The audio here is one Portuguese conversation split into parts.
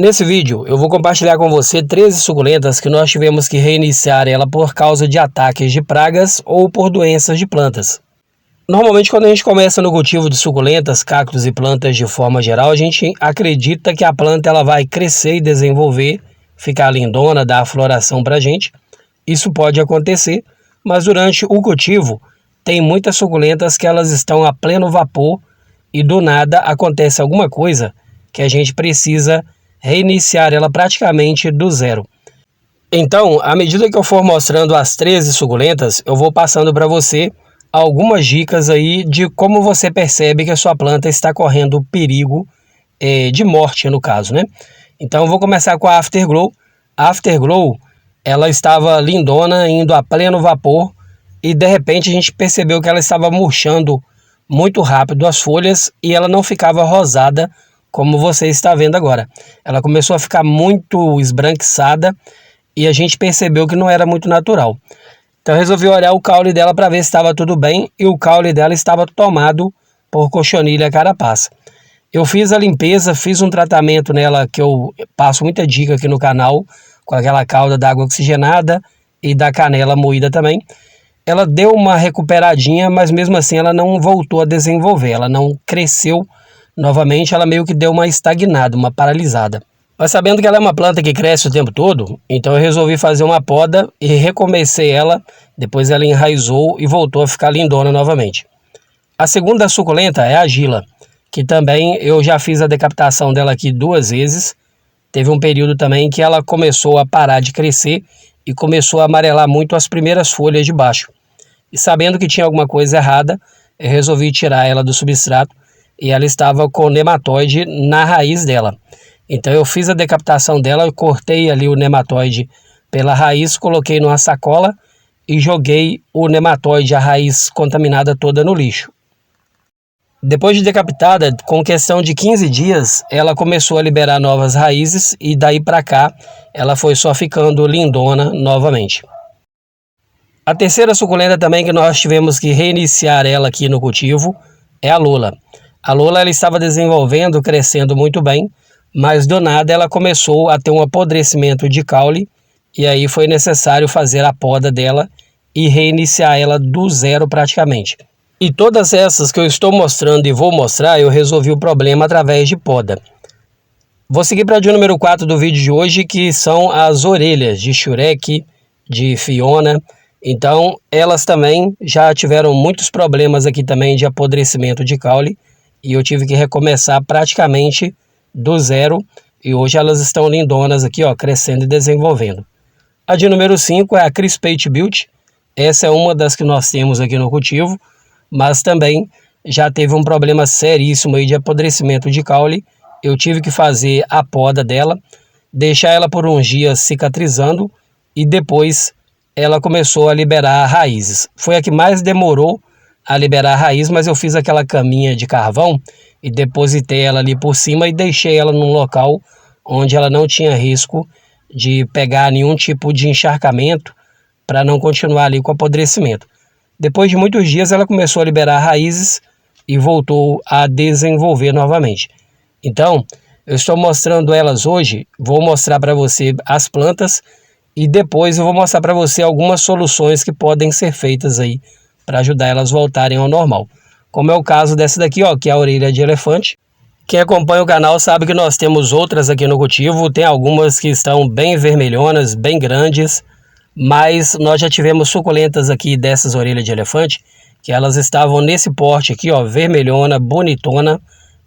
Nesse vídeo eu vou compartilhar com você 13 suculentas que nós tivemos que reiniciar ela por causa de ataques de pragas ou por doenças de plantas. Normalmente quando a gente começa no cultivo de suculentas, cactos e plantas de forma geral, a gente acredita que a planta ela vai crescer e desenvolver, ficar lindona, dar a floração para a gente. Isso pode acontecer, mas durante o cultivo tem muitas suculentas que elas estão a pleno vapor e do nada acontece alguma coisa que a gente precisa reiniciar ela praticamente do zero. Então, à medida que eu for mostrando as 13 suculentas, eu vou passando para você algumas dicas aí de como você percebe que a sua planta está correndo perigo de morte, no caso, né? Então, eu vou começar com a Afterglow. A Afterglow, ela estava lindona, indo a pleno vapor, e de repente a gente percebeu que ela estava murchando muito rápido as folhas e ela não ficava rosada, como você está vendo agora. Ela começou a ficar muito esbranquiçada e a gente percebeu que não era muito natural. Então eu resolvi olhar o caule dela para ver se estava tudo bem, e o caule dela estava tomado por cochonilha carapaça. Eu fiz a limpeza, fiz um tratamento nela que eu passo muita dica aqui no canal, com aquela calda d'água oxigenada e da canela moída também. Ela deu uma recuperadinha, mas mesmo assim ela não voltou a desenvolver, ela não cresceu novamente, ela meio que deu uma estagnada, uma paralisada. Mas sabendo que ela é uma planta que cresce o tempo todo, então eu resolvi fazer uma poda e recomecei ela, depois ela enraizou e voltou a ficar lindona novamente. A segunda suculenta é a Gila, que também eu já fiz a decapitação dela aqui 2 vezes. Teve um período também que ela começou a parar de crescer e começou a amarelar muito as primeiras folhas de baixo. E sabendo que tinha alguma coisa errada, eu resolvi tirar ela do substrato e ela estava com nematóide na raiz dela. Então eu fiz a decapitação dela, eu cortei ali o nematóide pela raiz, coloquei numa sacola e joguei o nematóide, a raiz contaminada toda, no lixo. Depois de decapitada, com questão de 15 dias, ela começou a liberar novas raízes e daí para cá ela foi só ficando lindona novamente. A terceira suculenta também que nós tivemos que reiniciar ela aqui no cultivo é a Lola. A Lola ela estava desenvolvendo, crescendo muito bem, mas do nada ela começou a ter um apodrecimento de caule e aí foi necessário fazer a poda dela e reiniciar ela do zero praticamente. E todas essas que eu estou mostrando e vou mostrar, eu resolvi o problema através de poda. Vou seguir para a dica número 4 do vídeo de hoje, que são as orelhas de Shurek, de Fiona. Então elas também já tiveram muitos problemas aqui também de apodrecimento de caule e eu tive que recomeçar praticamente do zero e hoje elas estão lindonas aqui, ó, crescendo e desenvolvendo. A de número 5 é a Crispate Beauty. Essa é uma das que nós temos aqui no cultivo, mas também já teve um problema seríssimo aí de apodrecimento de caule. Eu tive que fazer a poda dela, deixar ela por uns dias cicatrizando e depois ela começou a liberar raízes. Foi a que mais demorou a liberar a raiz, mas eu fiz aquela caminha de carvão e depositei ela ali por cima e deixei ela num local onde ela não tinha risco de pegar nenhum tipo de encharcamento para não continuar ali com o apodrecimento. Depois de muitos dias ela começou a liberar raízes e voltou a desenvolver novamente. Então, eu estou mostrando elas hoje, vou mostrar para você as plantas e depois eu vou mostrar para você algumas soluções que podem ser feitas aí para ajudar elas a voltarem ao normal. Como é o caso dessa daqui, ó, que é a orelha de elefante. Quem acompanha o canal sabe que nós temos outras aqui no cultivo, tem algumas que estão bem vermelhonas, bem grandes, mas nós já tivemos suculentas aqui dessas orelhas de elefante, que elas estavam nesse porte aqui, ó, vermelhona, bonitona,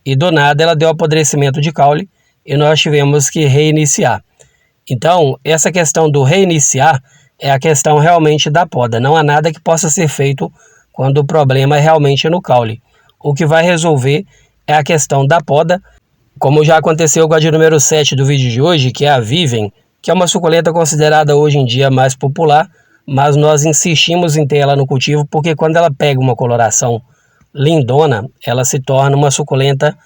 e do nada ela deu apodrecimento de caule e nós tivemos que reiniciar. Então, essa questão do reiniciar é a questão realmente da poda. Não há nada que possa ser feito quando o problema é realmente no caule. O que vai resolver é a questão da poda, como já aconteceu com a de número 7 do vídeo de hoje, que é a Vivian, que é uma suculenta considerada hoje em dia mais popular, mas nós insistimos em ter ela no cultivo porque quando ela pega uma coloração lindona, ela se torna uma suculenta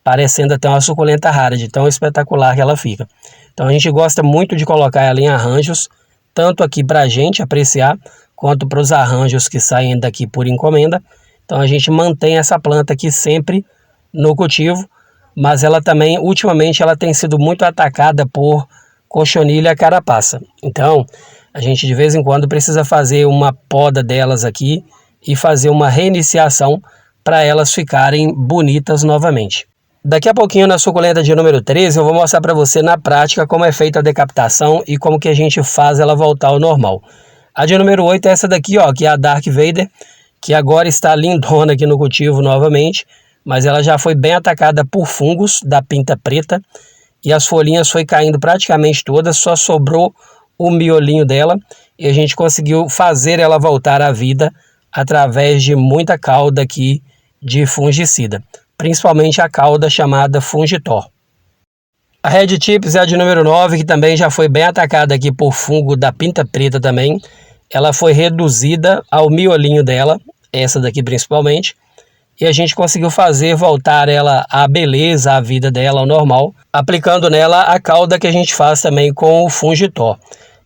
parecendo até uma suculenta rara, de tão espetacular que ela fica. Então a gente gosta muito de colocar ela em arranjos, tanto aqui para a gente apreciar, quanto para os arranjos que saem daqui por encomenda. Então a gente mantém essa planta aqui sempre no cultivo, mas ela também, ultimamente, ela tem sido muito atacada por cochonilha carapaça. Então, a gente de vez em quando precisa fazer uma poda delas aqui e fazer uma reiniciação para elas ficarem bonitas novamente. Daqui a pouquinho, na suculenta de número 13, eu vou mostrar para você na prática como é feita a decapitação e como que a gente faz ela voltar ao normal. A de número 8 é essa daqui, ó, que é a Dark Vader, que agora está lindona aqui no cultivo novamente, mas ela já foi bem atacada por fungos da pinta preta e as folhinhas foi caindo praticamente todas, só sobrou o miolinho dela e a gente conseguiu fazer ela voltar à vida através de muita cauda aqui de fungicida, principalmente a cauda chamada Fungitor. A Red Tips é a de número 9, que também já foi bem atacada aqui por fungo da pinta preta também. Ela foi reduzida ao miolinho dela, essa daqui principalmente, e a gente conseguiu fazer voltar ela à beleza, à vida dela, ao normal, aplicando nela a cauda que a gente faz também com o Fungitor.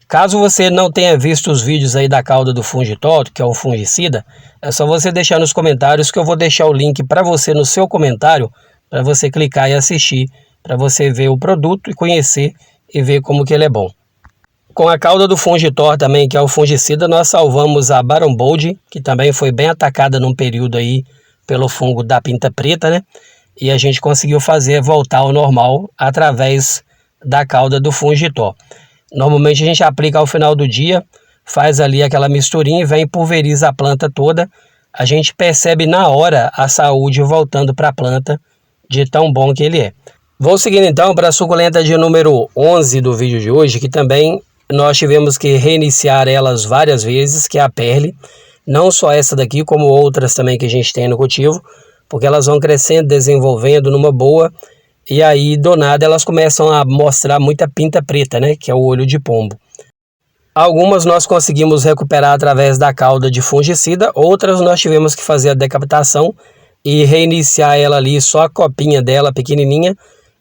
Caso você não tenha visto os vídeos aí da cauda do Fungitor, que é um fungicida, é só você deixar nos comentários que eu vou deixar o link para você no seu comentário, para você clicar e assistir, para você ver o produto e conhecer e ver como que ele é bom. Com a cauda do Fungitor também, que é o fungicida, nós salvamos a Baron Bold, que também foi bem atacada num período aí pelo fungo da pinta preta, né? E a gente conseguiu fazer voltar ao normal através da cauda do Fungitor. Normalmente a gente aplica ao final do dia, faz ali aquela misturinha e vem pulveriza a planta toda. A gente percebe na hora a saúde voltando para a planta de tão bom que ele é. Vou seguindo então para a suculenta de número 11 do vídeo de hoje, que também nós tivemos que reiniciar elas várias vezes, que é a Perle. Não só essa daqui, como outras também que a gente tem no cultivo, porque elas vão crescendo, desenvolvendo numa boa. E aí, do nada, elas começam a mostrar muita pinta preta, né? Que é o olho de pombo. Algumas nós conseguimos recuperar através da cauda de fungicida, outras nós tivemos que fazer a decapitação e reiniciar ela ali, só a copinha dela, pequenininha.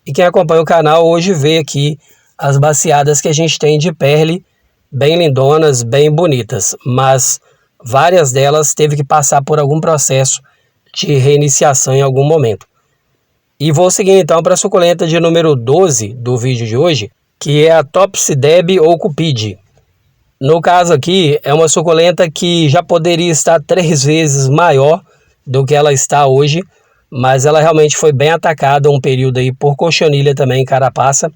E quem acompanha o canal hoje vê aqui as baciadas que a gente tem de Perle, bem lindonas, bem bonitas. Mas várias delas teve que passar por algum processo de reiniciação em algum momento. E vou seguir então para a suculenta de número 12 do vídeo de hoje, que é a Topsy-Deb ou Cupid. No caso aqui, é uma suculenta que já poderia estar 3 vezes maior do que ela está hoje, mas ela realmente foi bem atacada um período aí por cochonilha também, carapaça,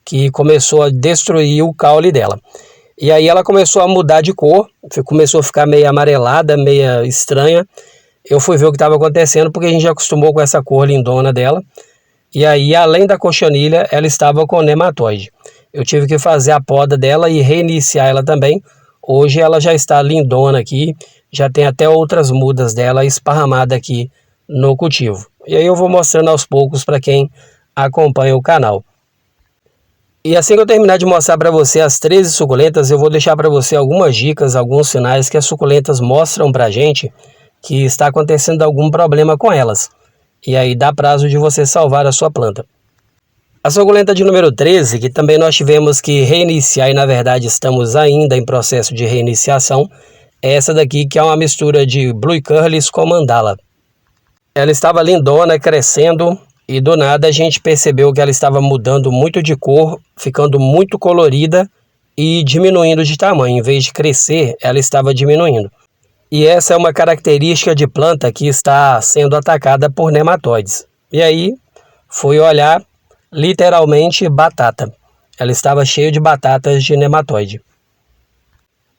que começou a destruir o caule dela. E aí ela começou a mudar de cor, começou a ficar meio amarelada, meio estranha. Eu fui ver o que estava acontecendo, porque a gente já acostumou com essa cor lindona dela. E aí, além da cochonilha, ela estava com nematóide. Eu tive que fazer a poda dela e reiniciar ela também. Hoje ela já está lindona aqui, já tem até outras mudas dela esparramadas aqui no cultivo. E aí eu vou mostrando aos poucos para quem acompanha o canal. E assim que eu terminar de mostrar para você as 13 suculentas, eu vou deixar para você algumas dicas, alguns sinais que as suculentas mostram para a gente que está acontecendo algum problema com elas. E aí dá prazo de você salvar a sua planta. A suculenta de número 13, que também nós tivemos que reiniciar e na verdade estamos ainda em processo de reiniciação, é essa daqui, que é uma mistura de Blue Curlis com Mandala. Ela estava lindona, crescendo, e do nada a gente percebeu que ela estava mudando muito de cor, ficando muito colorida e diminuindo de tamanho. Em vez de crescer, ela estava diminuindo. E essa é uma característica de planta que está sendo atacada por nematóides. E aí, fui olhar, literalmente batata. Ela estava cheia de batatas de nematóide.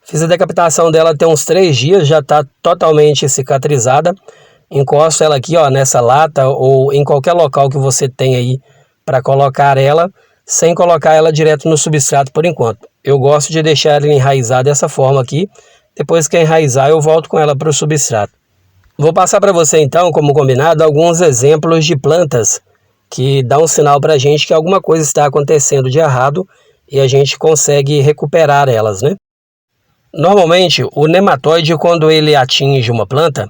Fiz a decapitação dela tem uns 3 dias, já está totalmente cicatrizada. Encosto ela aqui, ó, nessa lata ou em qualquer local que você tem aí para colocar ela, sem colocar ela direto no substrato por enquanto. Eu gosto de deixar ela enraizar dessa forma aqui. Depois que enraizar, eu volto com ela para o substrato. Vou passar para você então, como combinado, alguns exemplos de plantas que dão um sinal para a gente que alguma coisa está acontecendo de errado e a gente consegue recuperar elas, né? Normalmente, o nematóide, quando ele atinge uma planta,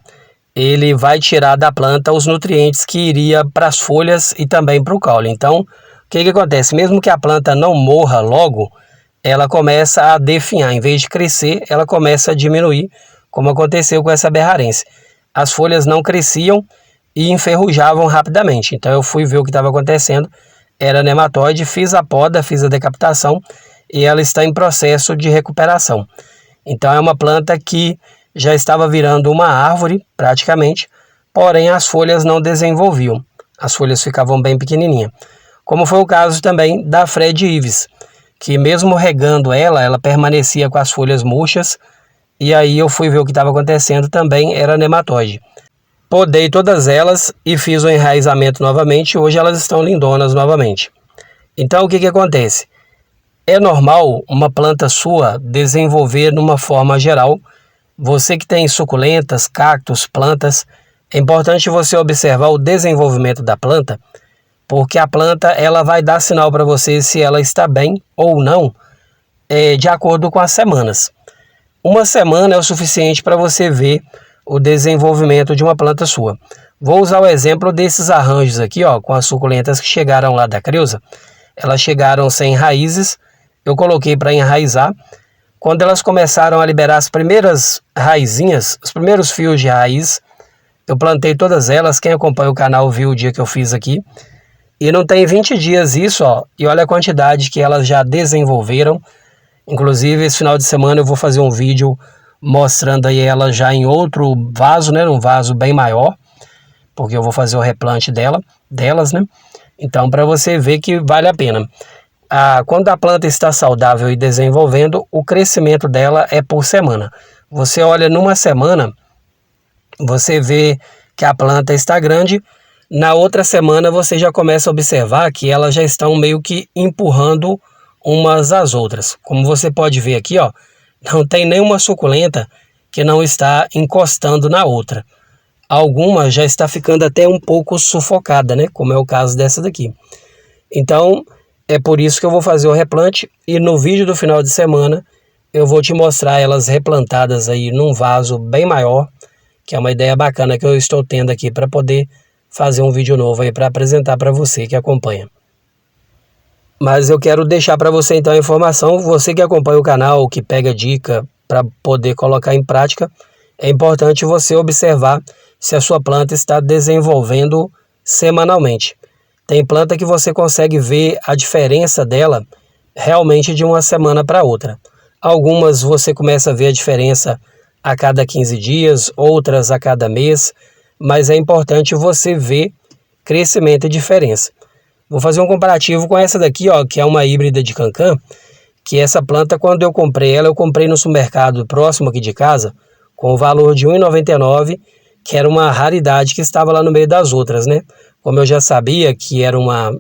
ele vai tirar da planta os nutrientes que iria para as folhas e também para o caule. Então, o que acontece? Mesmo que a planta não morra logo, ela começa a definhar. Em vez de crescer, ela começa a diminuir, como aconteceu com essa berrarense. As folhas não cresciam e enferrujavam rapidamente. Então eu fui ver o que estava acontecendo, era nematóide, fiz a poda, fiz a decapitação e ela está em processo de recuperação. Então é uma planta que já estava virando uma árvore praticamente, porém as folhas não desenvolviam, as folhas ficavam bem pequenininhas. Como foi o caso também da Fred Ives, que mesmo regando ela permanecia com as folhas murchas, e aí eu fui ver o que estava acontecendo, também era nematóide. Podei todas elas e fiz o enraizamento novamente, hoje elas estão lindonas novamente. Então o que acontece? É normal uma planta sua desenvolver numa forma geral. Você que tem suculentas, cactos, plantas, é importante você observar o desenvolvimento da planta, porque a planta ela vai dar sinal para você se ela está bem ou não, de acordo com as semanas. Uma semana é o suficiente para você ver o desenvolvimento de uma planta sua. Vou usar o exemplo desses arranjos aqui, ó, com as suculentas que chegaram lá da Creuza. Elas chegaram sem raízes, eu coloquei para enraizar. Quando elas começaram a liberar as primeiras raizinhas, os primeiros fios de raiz, eu plantei todas elas. Quem acompanha o canal viu o dia que eu fiz aqui. E não tem 20 dias isso, ó, e olha a quantidade que elas já desenvolveram. Inclusive, esse final de semana eu vou fazer um vídeo mostrando aí ela já em outro vaso, né, um vaso bem maior, porque eu vou fazer o replante delas, né? Então, para você ver que vale a pena. Quando a planta está saudável e desenvolvendo, o crescimento dela é por semana. Você olha numa semana, você vê que a planta está grande. Na outra semana você já começa a observar que elas já estão meio que empurrando umas às outras. Como você pode ver aqui, ó, não tem nenhuma suculenta que não está encostando na outra. Alguma já está ficando até um pouco sufocada, né? Como é o caso dessa daqui. Então, é por isso que eu vou fazer o replante e no vídeo do final de semana eu vou te mostrar elas replantadas aí num vaso bem maior, que é uma ideia bacana que eu estou tendo aqui para poder fazer um vídeo novo aí para apresentar para você que acompanha. Mas eu quero deixar para você então a informação, você que acompanha o canal, que pega dica para poder colocar em prática, é importante você observar se a sua planta está desenvolvendo semanalmente. Tem planta que você consegue ver a diferença dela realmente de uma semana para outra. Algumas você começa a ver a diferença a cada 15 dias, outras a cada mês, mas é importante você ver crescimento e diferença. Vou fazer um comparativo com essa daqui, ó, que é uma híbrida de cancã, que essa planta, quando eu comprei ela, eu comprei no supermercado próximo aqui de casa, com o valor de R$ 1,99, que era uma raridade que estava lá no meio das outras, né? Como eu já sabia que era uma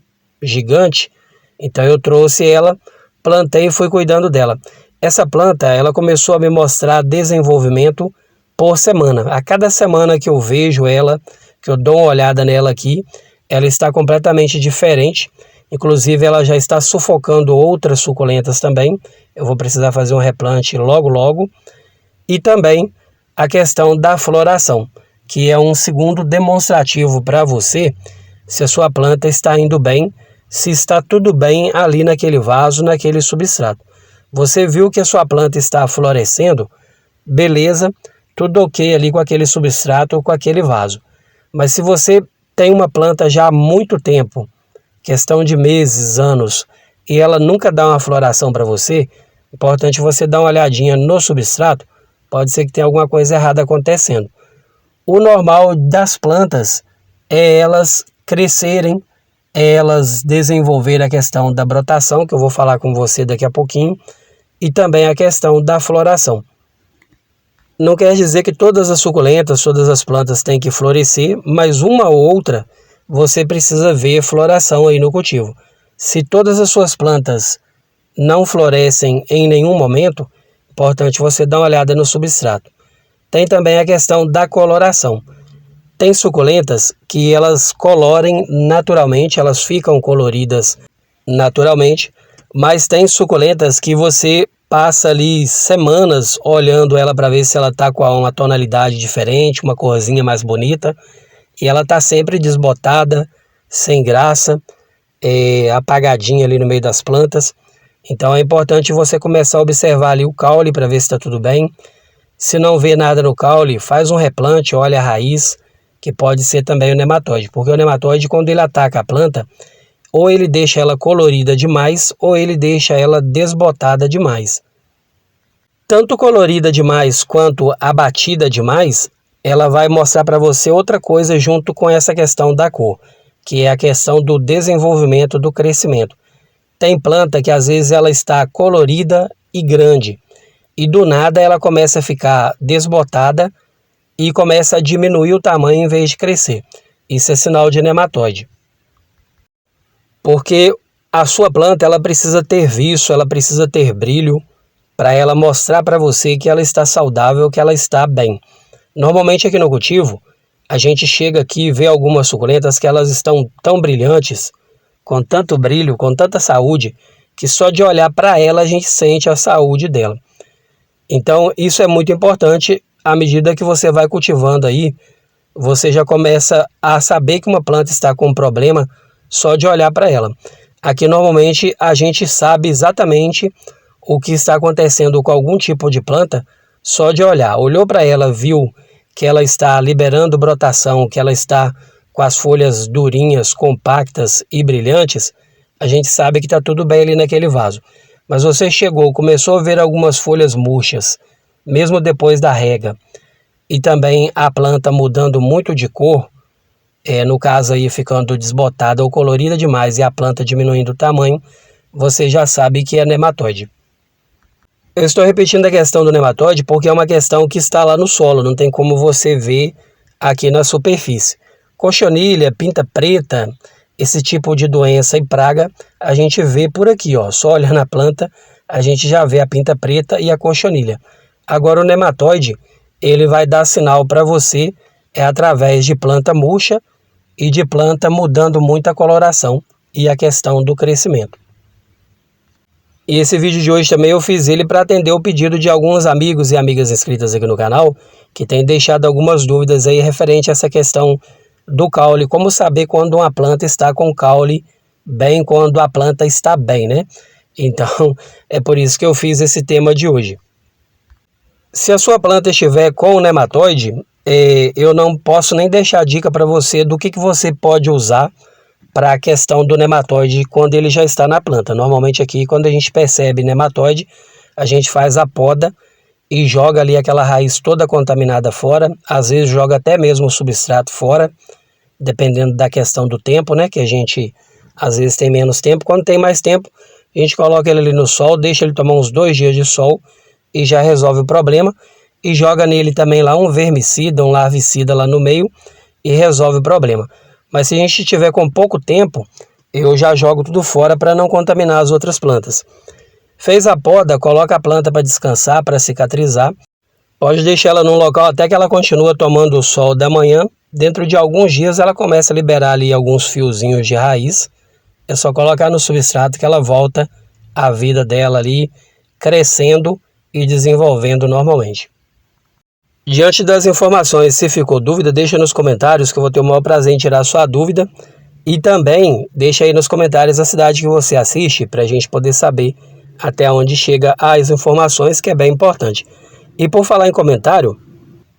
gigante, então eu trouxe ela, plantei e fui cuidando dela. Essa planta, ela começou a me mostrar desenvolvimento por semana. A cada semana que eu vejo ela, que eu dou uma olhada nela aqui, ela está completamente diferente. Inclusive ela já está sufocando outras suculentas também. Eu vou precisar fazer um replante logo. E também a questão da floração, que é um segundo demonstrativo para você se a sua planta está indo bem, se está tudo bem ali naquele vaso, naquele substrato. Você viu que a sua planta está florescendo, beleza, tudo ok ali com aquele substrato ou com aquele vaso. Mas se você tem uma planta já há muito tempo, questão de meses, anos, e ela nunca dá uma floração para você, importante você dar uma olhadinha no substrato, pode ser que tenha alguma coisa errada acontecendo. O normal das plantas é elas crescerem, é elas desenvolverem a questão da brotação, que eu vou falar com você daqui a pouquinho, e também a questão da floração. Não quer dizer que todas as suculentas, todas as plantas têm que florescer, mas uma ou outra você precisa ver floração aí no cultivo. Se todas as suas plantas não florescem em nenhum momento, importante você dar uma olhada no substrato. Tem também a questão da coloração. Tem suculentas que elas colorem naturalmente, elas ficam coloridas naturalmente, mas tem suculentas que você passa ali semanas olhando ela para ver se ela está com uma tonalidade diferente, uma corzinha mais bonita, e ela está sempre desbotada, sem graça, apagadinha ali no meio das plantas. Então é importante você começar a observar ali o caule para ver se está tudo bem. Se não vê nada no caule, faz um replante, olha a raiz, que pode ser também o nematóide, porque o nematóide, quando ele ataca a planta, ou ele deixa ela colorida demais, ou ele deixa ela desbotada demais. Tanto colorida demais quanto abatida demais, ela vai mostrar para você outra coisa junto com essa questão da cor, que é a questão do desenvolvimento, do crescimento. Tem planta que às vezes ela está colorida e grande, e do nada ela começa a ficar desbotada e começa a diminuir o tamanho em vez de crescer. Isso é sinal de nematóide. Porque a sua planta ela precisa ter viço, ela precisa ter brilho, para ela mostrar para você que ela está saudável, que ela está bem. Normalmente aqui no cultivo, a gente chega aqui e vê algumas suculentas que elas estão tão brilhantes, com tanto brilho, com tanta saúde, que só de olhar para ela a gente sente a saúde dela. Então isso é muito importante. À medida que você vai cultivando aí, você já começa a saber que uma planta está com um problema só de olhar para ela. Aqui normalmente a gente sabe exatamente o que está acontecendo com algum tipo de planta só de olhar. Olhou para ela, viu que ela está liberando brotação, que ela está com as folhas durinhas, compactas e brilhantes, a gente sabe que está tudo bem ali naquele vaso. Mas você chegou, começou a ver algumas folhas murchas, mesmo depois da rega, e também a planta mudando muito de cor, no caso aí ficando desbotada ou colorida demais e a planta diminuindo o tamanho, você já sabe que é nematóide. Eu estou repetindo a questão do nematóide porque é uma questão que está lá no solo, não tem como você ver aqui na superfície. Cochonilha, pinta preta, esse tipo de doença e praga, a gente vê por aqui, ó, só olhar na planta, a gente já vê a pinta preta e a cochonilha. Agora o nematóide, ele vai dar sinal para você através de planta murcha e de planta mudando muito a coloração e a questão do crescimento. E esse vídeo de hoje também eu fiz ele para atender o pedido de alguns amigos e amigas inscritas aqui no canal, que têm deixado algumas dúvidas aí referente a essa questão do caule, como saber quando uma planta está com caule bem, quando a planta está bem, né? Então, é por isso que eu fiz esse tema de hoje. Se a sua planta estiver com o nematóide, eu não posso nem deixar dica para você do que você pode usar para a questão do nematóide quando ele já está na planta. Normalmente aqui, quando a gente percebe nematóide, a gente faz a poda e joga ali aquela raiz toda contaminada fora, às vezes joga até mesmo o substrato fora, dependendo da questão do tempo, né? Que a gente às vezes tem menos tempo. Quando tem mais tempo, a gente coloca ele ali no sol, deixa ele tomar uns 2 dias de sol e já resolve o problema. E joga nele também lá um vermicida, um larvicida lá no meio e resolve o problema. Mas se a gente tiver com pouco tempo, eu já jogo tudo fora para não contaminar as outras plantas. Fez a poda, coloca a planta para descansar, para cicatrizar. Pode deixar ela num local até que ela continua tomando o sol da manhã. Dentro de alguns dias ela começa a liberar ali alguns fiozinhos de raiz. É só colocar no substrato que ela volta a vida dela ali, crescendo e desenvolvendo normalmente. Diante das informações, se ficou dúvida, deixa nos comentários que eu vou ter o maior prazer em tirar a sua dúvida. E também deixa aí nos comentários a cidade que você assiste para a gente poder saber até onde chega as informações, que é bem importante. E por falar em comentário,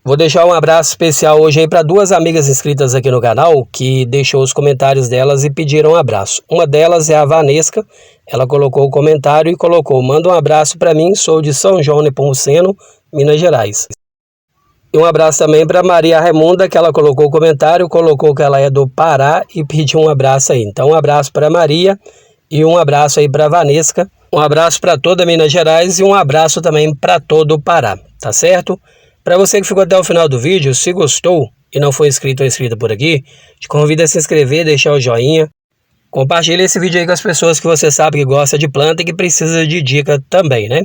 vou deixar um abraço especial hoje aí para 2 amigas inscritas aqui no canal que deixou os comentários delas e pediram um abraço. Uma delas é a Vanesca, ela colocou o comentário e colocou: manda um abraço para mim, sou de São João Nepomuceno, Minas Gerais. E um abraço também para Maria Raimunda, que ela colocou o comentário, colocou que ela é do Pará e pediu um abraço aí. Então um abraço para Maria e um abraço aí para Vanesca. Um abraço para toda Minas Gerais e um abraço também para todo o Pará, tá certo? Para você que ficou até o final do vídeo, se gostou e não foi inscrito ou inscrita por aqui, te convido a se inscrever, deixar o joinha. Compartilhe esse vídeo aí com as pessoas que você sabe que gosta de planta e que precisa de dica também, né?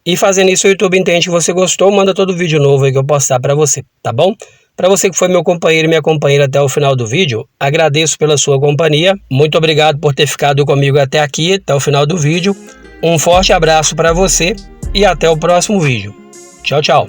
E fazendo isso, o YouTube entende que você gostou, manda todo vídeo novo aí que eu postar para você, tá bom? Para você que foi meu companheiro e minha companheira até o final do vídeo, agradeço pela sua companhia. Muito obrigado por ter ficado comigo até aqui, até o final do vídeo. Um forte abraço para você e até o próximo vídeo. Tchau, tchau.